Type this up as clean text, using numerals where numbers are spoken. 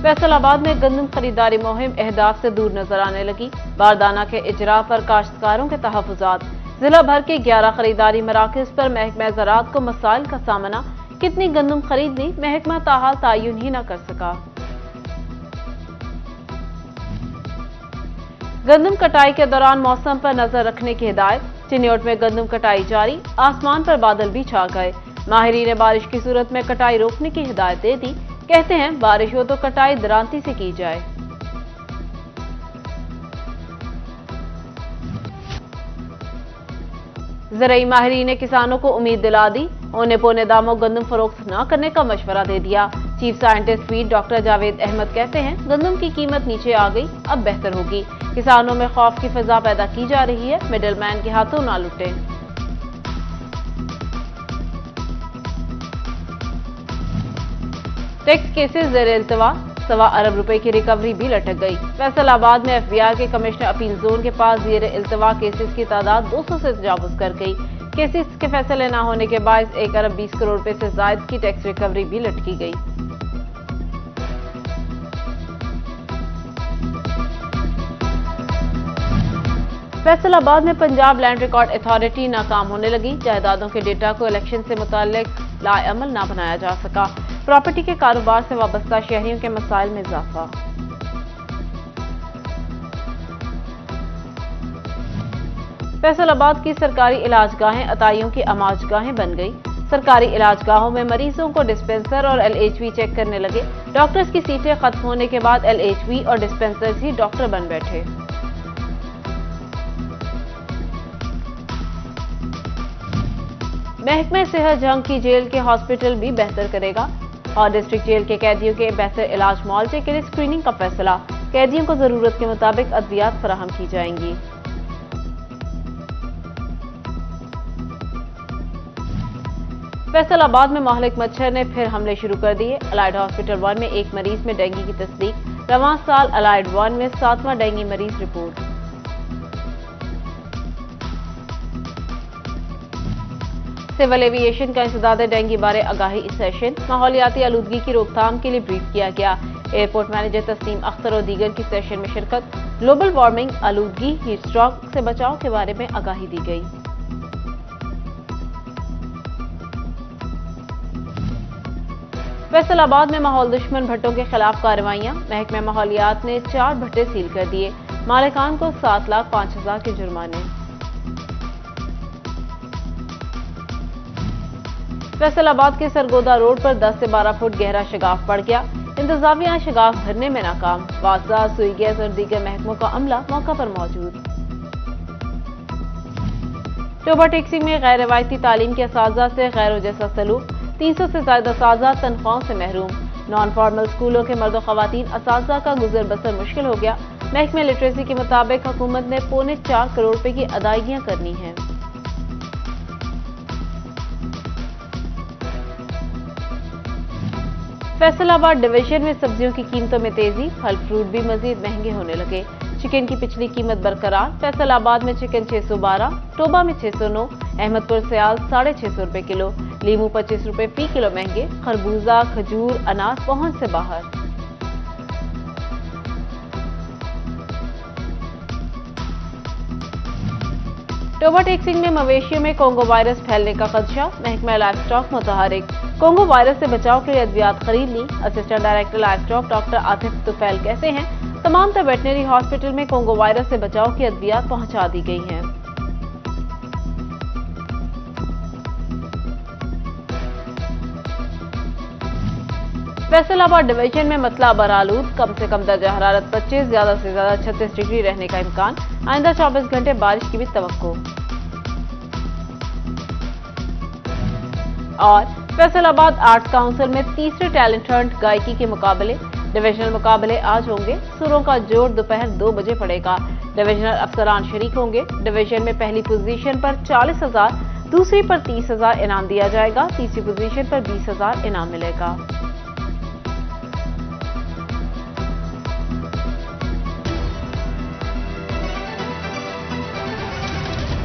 फैसलाबाद में गंदम खरीदारी मुहिम अहदाफ से दूर नजर आने लगी। बारदाना के इजरा पर काश्तकारों के तहफुजात। जिला भर के 11 खरीदारी मराकज पर महकमा ज़राअत को मसाइल का सामना। कितनी गंदम खरीद ली, महकमा ताहाल तायुन ही न कर सका। गंदम कटाई के दौरान मौसम पर नजर रखने की हिदायत। चिन्योट में गंदम कटाई जारी, आसमान पर बादल भी छा गए। माहिरीन ने बारिश की सूरत में कटाई रोकने की हिदायत दे दी। कहते हैं बारिश हो तो कटाई दरांती से की जाए। ज़राई माहिरीन ने किसानों को उम्मीद दिला दी। औने पौने दामों गंदम फरोख्त न करने का मशवरा दे दिया। Chief scientist feed doctor Javed Ahmad कहते हैं गंदम की कीमत नीचे आ गई, अब बेहतर होगी। किसानों में खौफ की फिजा पैदा की जा रही है, मिडलमैन के हाथों ना लुटे। टैक्स केसेस ज़ेर इल्तवा, ₹1.25 अरब की रिकवरी भी लटक गई। फैसलाबाद में FBI के कमिश्नर अपील जोन के पास ज़ेर इल्तवा केसेस की तादाद 200 से तजावुज कर गई। केसेस के फैसले न होने के बायस 1 अरब 20 करोड़ रुपए से जायद की टैक्स रिकवरी भी लटकी गई। फैसलाबाद में पंजाब लैंड रिकॉर्ड अथॉरिटी नाकाम होने लगी। जायदादों के डेटा को इलेक्शन से मुताल्लिक लाएअमल न बनाया जा सका। प्रॉपर्टी के कारोबार से वाबस्ता शहरियों के मसाइल में इजाफा। फैसलाबाद की सरकारी इलाजगाहें अताइयों की अमाजगाहें बन गई। सरकारी इलाजगाहों में मरीजों को डिस्पेंसर और LHV चेक करने लगे। डॉक्टर्स की सीटें खत्म होने के बाद LHV और डिस्पेंसर्स ही डॉक्टर बन बैठे। महकमा सेहत जंग की जेल के हॉस्पिटल भी बेहतर करेगा और डिस्ट्रिक्ट जेल के कैदियों के बेहतर इलाज मुआवजे के लिए स्क्रीनिंग का फैसला। कैदियों को जरूरत के मुताबिक अद्वियात फराहम की जाएंगी। फैसलाबाद में मोहलिक मच्छर ने फिर हमले शुरू कर दिए। अलाइड हॉस्पिटल 1 में एक मरीज में डेंगू की तस्दीक। रवां साल अलाइड 1 में 7वां डेंगू मरीज रिपोर्ट। सिविल एविएशन का इंसदाद डेंगू बारे आगाही सेशन। माहौलियाती आलूदगी की रोकथाम के लिए ब्रीफ किया गया। एयरपोर्ट मैनेजर तस्नीम अख्तर और दीगर की सेशन में शिरकत। ग्लोबल वार्मिंग, आलूदगी, हीट स्ट्रोक से बचाव के बारे में आगाही दी गई। फैसलाबाद में माहौल दुश्मन भट्टों के खिलाफ कार्रवाइयां। महकमा माहौलियात ने 4 भट्टे सील कर दिए। मालिकान को 7,05,000 के जुर्माने। फैसलाबाद के सरगोदा रोड पर 10 से 12 फुट गहरा शगाफ पड़ गया। इंतजामिया शगाफ भरने में नाकाम। वासा, सुई गैस और दीगर महकमों का अमला मौका पर मौजूद। टोबा टेक्सी में गैर रवायती तालीम के असातिज़ा से गैरों जैसा सलूक। 300 से ज्यादा असातिज़ा तनख्वाहों से महरूम। नॉन फॉर्मल स्कूलों के मर्द ख़वातीन असातिज़ा का गुजर बसर मुश्किल हो गया। महकमे लिटरेसी के मुताबिक हुकूमत ने 4.25 करोड़ रुपए की अदायगियां करनी हैं। फैसलाबाद डिवीजन में सब्जियों की कीमतों में तेजी। फल फ्रूट भी मजीद महंगे होने लगे। चिकन की पिछली कीमत बरकरार। फैसलाबाद में चिकन 612, टोबा में 609, अहमदपुर सयाल 650 रुपए किलो। लीमू 25 रुपए फी किलो महंगे। खरबूजा, खजूर, अनार पहुंच से बाहर। टोबा टेक्सिंग में मवेशियों में कोंगो वायरस फैलने का खदशा। महकमा लाइफ स्टॉक मुतहरिक। कोंगो वायरस से बचाव के लिए अद्वियात खरीद ली। Assistant director livestock doctor Atif Tufail कहते हैं तमाम तर वेटनरी हॉस्पिटल में कोंगो वायरस से बचाव की अद्वियात पहुंचा दी गई हैं। फैसलाबाद डिवीजन में मतला बरालूद। कम से कम दर्जा हरारत 25, ज्यादा से ज्यादा 36 डिग्री रहने का इम्कान। आइंदा 24 घंटे बारिश की भी तवक्को। और फैसलाबाद आर्ट्स काउंसिल में तीसरे टैलेंट हंट गायकी के मुकाबले। डिविजनल मुकाबले आज होंगे। सुरों का जोर दोपहर 2 बजे पड़ेगा। डिविजनल अफसरान शरीक होंगे। डिवीजन में पहली पोजीशन पर 40,000, दूसरी पर 30,000 इनाम दिया जाएगा। तीसरी पोजीशन पर 20,000 इनाम मिलेगा।